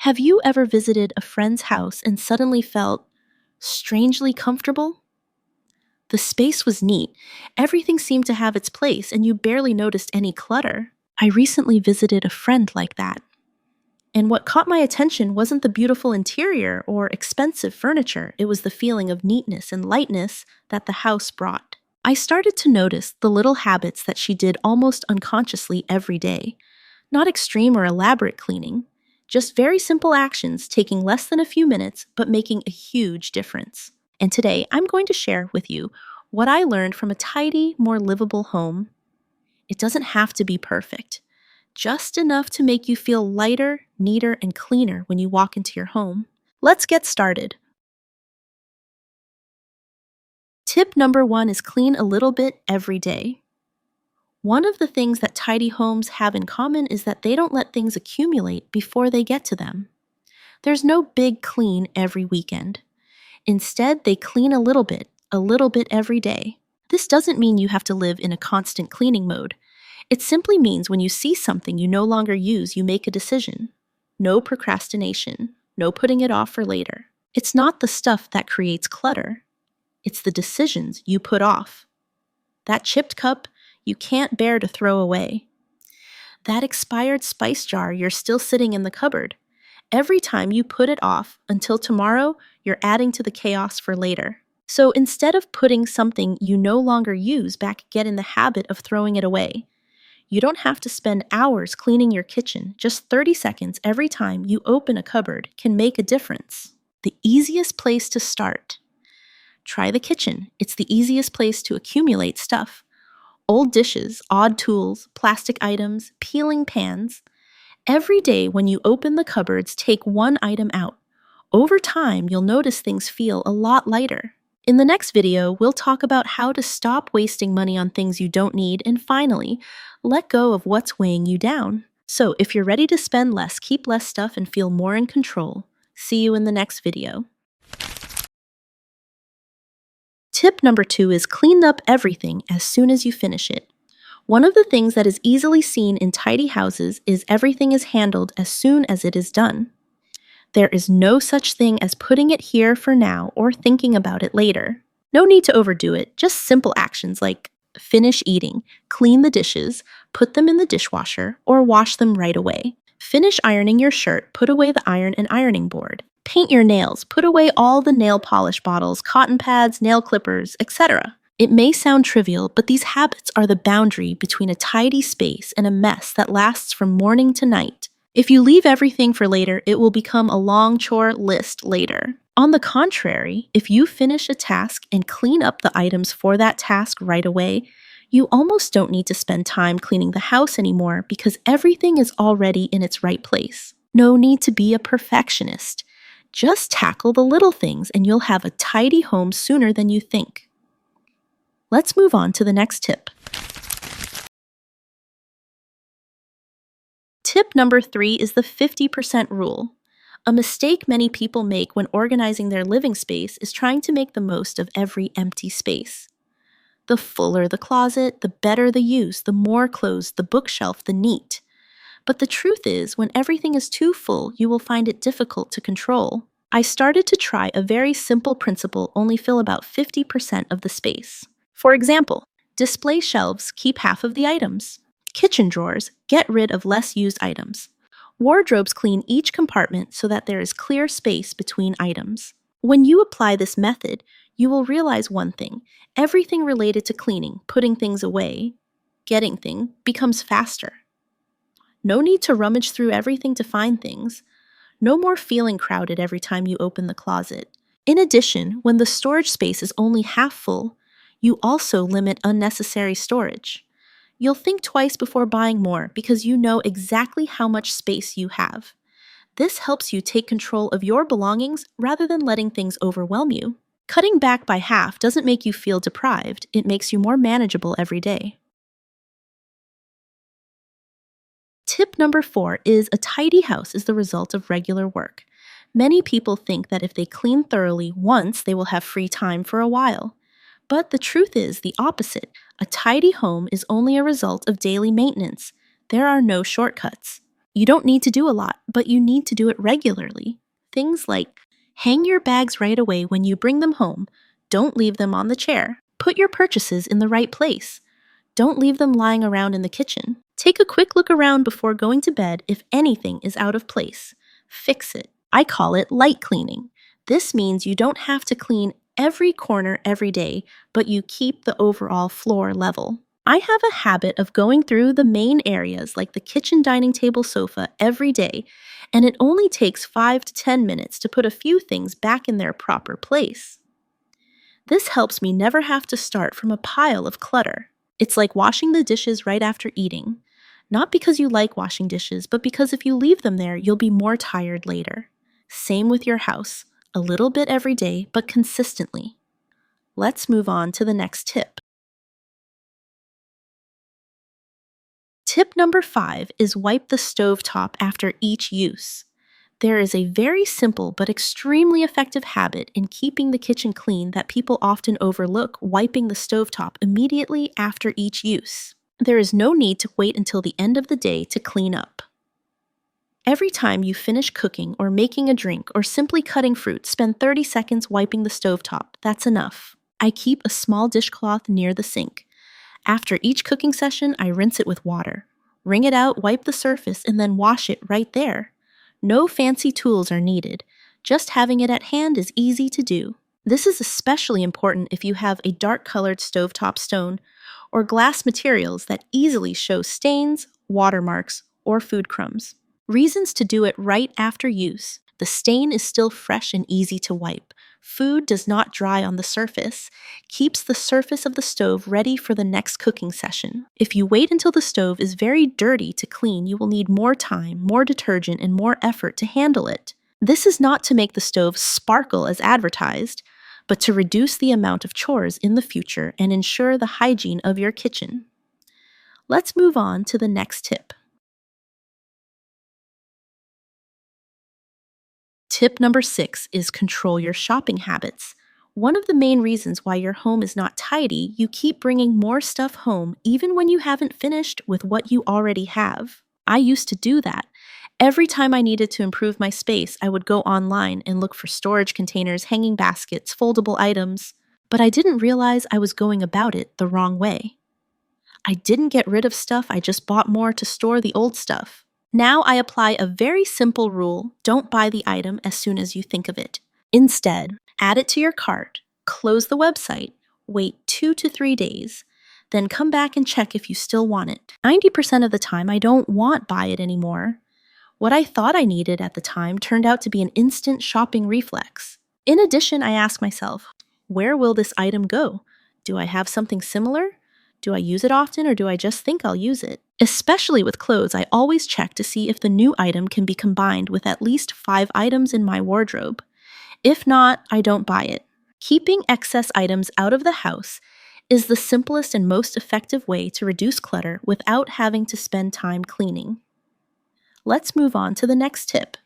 Have you ever visited a friend's house and suddenly felt strangely comfortable? The space was neat, everything seemed to have its place, and you barely noticed any clutter. I recently visited a friend like that, and what caught my attention wasn't the beautiful interior or expensive furniture, it was the feeling of neatness and lightness that the house brought. I started to notice the little habits that she did almost unconsciously every day. Not extreme or elaborate cleaning, just very simple actions taking less than a few minutes but making a huge difference. And today I'm going to share with you what I learned from a tidy, more livable home. It doesn't have to be perfect, just enough to make you feel lighter, neater, and cleaner when you walk into your home. Let's get started. Tip number 1 is clean a little bit every day. One of the things that tidy homes have in common is that they don't let things accumulate before they get to them. There's no big clean every weekend. Instead, they clean a little bit every day. This doesn't mean you have to live in a constant cleaning mode. It simply means when you see something you no longer use, you make a decision. No procrastination, no putting it off for later. It's not the stuff that creates clutter. It's the decisions you put off. That chipped cup you can't bear to throw away. That expired spice jar you're still sitting in the cupboard. Every time you put it off until tomorrow, you're adding to the chaos for later. So instead of putting something you no longer use back, get in the habit of throwing it away. You don't have to spend hours cleaning your kitchen. Just 30 seconds every time you open a cupboard can make a difference. The easiest place to start. Try the kitchen. It's the easiest place to accumulate stuff. Old dishes, odd tools, plastic items, peeling pans. Every day when you open the cupboards, take one item out. Over time, you'll notice things feel a lot lighter. In the next video, we'll talk about how to stop wasting money on things you don't need and finally, let go of what's weighing you down. So if you're ready to spend less, keep less stuff, and feel more in control, see you in the next video. Tip number 2 is clean up everything as soon as you finish it. One of the things that is easily seen in tidy houses is everything is handled as soon as it is done. There is no such thing as putting it here for now or thinking about it later. No need to overdo it, just simple actions like finish eating, clean the dishes, put them in the dishwasher, or wash them right away. Finish ironing your shirt, put away the iron and ironing board. Paint your nails, put away all the nail polish bottles, cotton pads, nail clippers, etc. It may sound trivial, but these habits are the boundary between a tidy space and a mess that lasts from morning to night. If you leave everything for later, it will become a long chore list later. On the contrary, if you finish a task and clean up the items for that task right away, you almost don't need to spend time cleaning the house anymore because everything is already in its right place. No need to be a perfectionist. Just tackle the little things and you'll have a tidy home sooner than you think. Let's move on to the next tip. Tip number 3 is the 50% rule. A mistake many people make when organizing their living space is trying to make the most of every empty space. The fuller the closet, the better the use, the more clothes, the bookshelf, the neat. But the truth is, when everything is too full, you will find it difficult to control. I started to try a very simple principle, only fill about 50% of the space. For example, display shelves keep half of the items. Kitchen drawers get rid of less used items. Wardrobes clean each compartment so that there is clear space between items. When you apply this method, you will realize one thing. Everything related to cleaning, putting things away, getting things, becomes faster. No need to rummage through everything to find things. No more feeling crowded every time you open the closet. In addition, when the storage space is only half full, you also limit unnecessary storage. You'll think twice before buying more because you know exactly how much space you have. This helps you take control of your belongings rather than letting things overwhelm you. Cutting back by half doesn't make you feel deprived, it makes you more manageable every day. Tip number 4 is a tidy house is the result of regular work. Many people think that if they clean thoroughly once, they will have free time for a while. But the truth is the opposite. A tidy home is only a result of daily maintenance. There are no shortcuts. You don't need to do a lot, but you need to do it regularly. Things like hang your bags right away when you bring them home. Don't leave them on the chair. Put your purchases in the right place. Don't leave them lying around in the kitchen. Take a quick look around before going to bed if anything is out of place. Fix it. I call it light cleaning. This means you don't have to clean every corner every day, but you keep the overall floor level. I have a habit of going through the main areas like the kitchen dining table sofa every day, and it only takes 5 to 10 minutes to put a few things back in their proper place. This helps me never have to start from a pile of clutter. It's like washing the dishes right after eating. Not because you like washing dishes, but because if you leave them there, you'll be more tired later. Same with your house. A little bit every day, but consistently. Let's move on to the next tip. Tip number 5 is wipe the stovetop after each use. There is a very simple but extremely effective habit in keeping the kitchen clean that people often overlook: wiping the stovetop immediately after each use. There is no need to wait until the end of the day to clean up. Every time you finish cooking or making a drink or simply cutting fruit, spend 30 seconds wiping the stovetop. That's enough. I keep a small dishcloth near the sink. After each cooking session, I rinse it with water. Wring it out, wipe the surface, and then wash it right there. No fancy tools are needed. Just having it at hand is easy to do. This is especially important if you have a dark-colored stovetop stone or glass materials that easily show stains, watermarks, or food crumbs. Reasons to do it right after use. The stain is still fresh and easy to wipe. Food does not dry on the surface. Keeps the surface of the stove ready for the next cooking session. If you wait until the stove is very dirty to clean, you will need more time, more detergent, and more effort to handle it. This is not to make the stove sparkle as advertised, but to reduce the amount of chores in the future and ensure the hygiene of your kitchen. Let's move on to the next tip. Tip number 6 is control your shopping habits. One of the main reasons why your home is not tidy, you keep bringing more stuff home even when you haven't finished with what you already have. I used to do that. Every time I needed to improve my space, I would go online and look for storage containers, hanging baskets, foldable items. But I didn't realize I was going about it the wrong way. I didn't get rid of stuff, I just bought more to store the old stuff. Now I apply a very simple rule: don't buy the item as soon as you think of it. Instead, add it to your cart, close the website, wait 2 to 3 days, then come back and check if you still want it. 90% of the time, I don't buy it anymore. What I thought I needed at the time turned out to be an instant shopping reflex. In addition, I ask myself, where will this item go? Do I have something similar? Do I use it often, or do I just think I'll use it? Especially with clothes, I always check to see if the new item can be combined with at least 5 items in my wardrobe. If not, I don't buy it. Keeping excess items out of the house is the simplest and most effective way to reduce clutter without having to spend time cleaning. Let's move on to the next tip.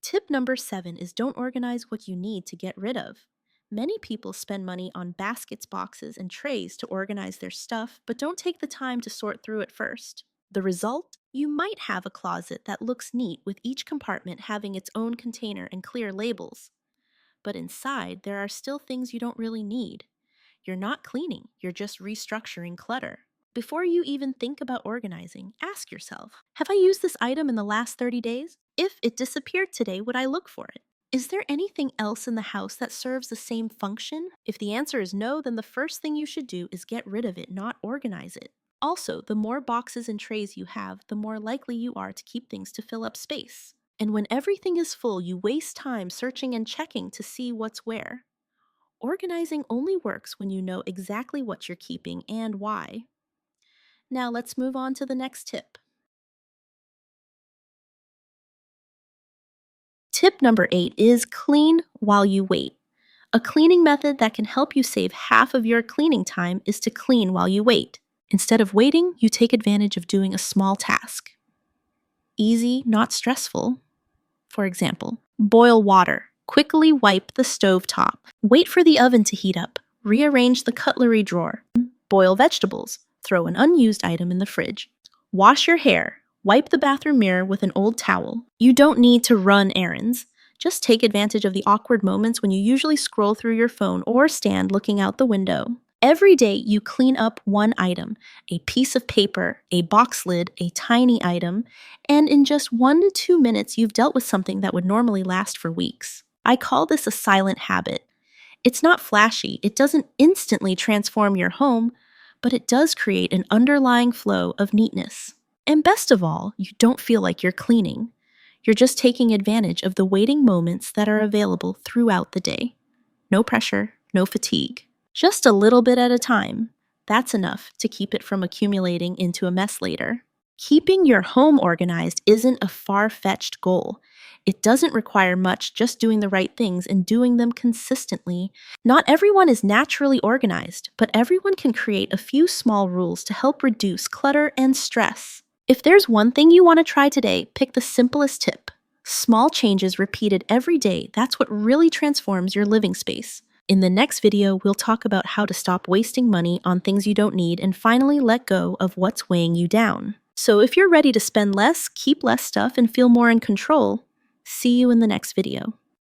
Tip number 7 is don't organize what you need to get rid of. Many people spend money on baskets, boxes, and trays to organize their stuff, but don't take the time to sort through it first. The result? You might have a closet that looks neat with each compartment having its own container and clear labels. But inside, there are still things you don't really need. You're not cleaning, you're just restructuring clutter. Before you even think about organizing, ask yourself, have I used this item in the last 30 days? If it disappeared today, would I look for it? Is there anything else in the house that serves the same function? If the answer is no, then the first thing you should do is get rid of it, not organize it. Also, the more boxes and trays you have, the more likely you are to keep things to fill up space. And when everything is full, you waste time searching and checking to see what's where. Organizing only works when you know exactly what you're keeping and why. Now let's move on to the next tip. Tip number 8 is clean while you wait. A cleaning method that can help you save half of your cleaning time is to clean while you wait. Instead of waiting, you take advantage of doing a small task. Easy, not stressful. For example, boil water. Quickly wipe the stove top. Wait for the oven to heat up. Rearrange the cutlery drawer. Boil vegetables. Throw an unused item in the fridge. Wash your hair. Wipe the bathroom mirror with an old towel. You don't need to run errands. Just take advantage of the awkward moments when you usually scroll through your phone or stand looking out the window. Every day, you clean up one item, a piece of paper, a box lid, a tiny item, and in just 1 to 2 minutes, you've dealt with something that would normally last for weeks. I call this a silent habit. It's not flashy, it doesn't instantly transform your home, but it does create an underlying flow of neatness. And best of all, you don't feel like you're cleaning. You're just taking advantage of the waiting moments that are available throughout the day. No pressure, no fatigue. Just a little bit at a time. That's enough to keep it from accumulating into a mess later. Keeping your home organized isn't a far-fetched goal. It doesn't require much, just doing the right things and doing them consistently. Not everyone is naturally organized, but everyone can create a few small rules to help reduce clutter and stress. If there's one thing you want to try today, pick the simplest tip. Small changes repeated every day, that's what really transforms your living space. In the next video, we'll talk about how to stop wasting money on things you don't need and finally let go of what's weighing you down. So if you're ready to spend less, keep less stuff, and feel more in control, see you in the next video.